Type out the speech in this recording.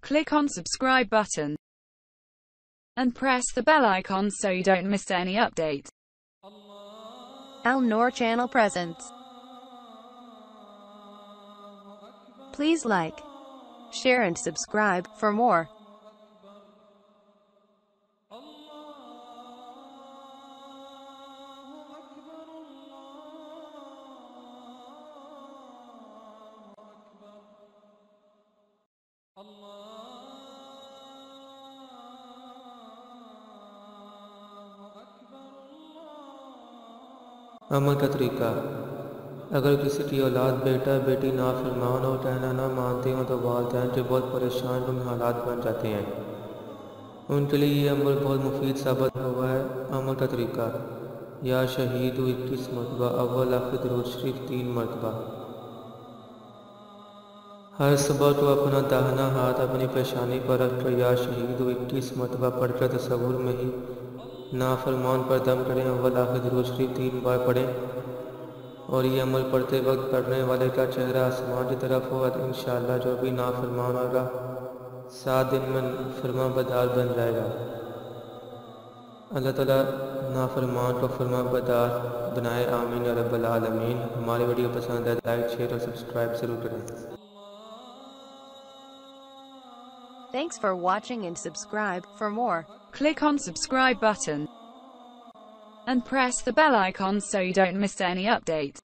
Click on subscribe button and press the bell icon so you don't miss any update. Noor Channel presents. Please like, share and subscribe for more. عمل کا طریقہ: اگر کسی کی اولاد بیٹا بیٹی نافرمان اور کہنا نہ مانتے ہوں تو والدین جو بہت پریشان کن حالات بن جاتے ہیں، ان کے لیے یہ عمل بہت مفید ثابت ہوا ہے۔ عمل کا طریقہ: یا شہید 21 مرتبہ، اول آخر درود شریف 3 مرتبہ۔ ہر صبح کو اپنا داہنا ہاتھ اپنی پیشانی پر رکھ کر یا شہید 21 مرتبہ پڑھ کر تصور میں ہی نافرمان پر دم کریں۔ اول آخر درود شریف 3 بار پڑھیں، اور یہ عمل پڑھتے وقت پڑھنے والے کا چہرہ آسمان کی طرف ہو، اور انشاءاللہ جو بھی نافرمان ہوگا 7 دن میں فرمابردار بن جائے گا۔ اللہ تعالیٰ نافرمان کو فرمابردار بنائے، آمین یا رب العالمین۔ ہماری ویڈیو پسند ہے لائک شیئر اور سبسکرائب ضرور کریں۔ Thanks for watching and subscribe for more. Click on subscribe button and press the bell icon so you don't miss any update.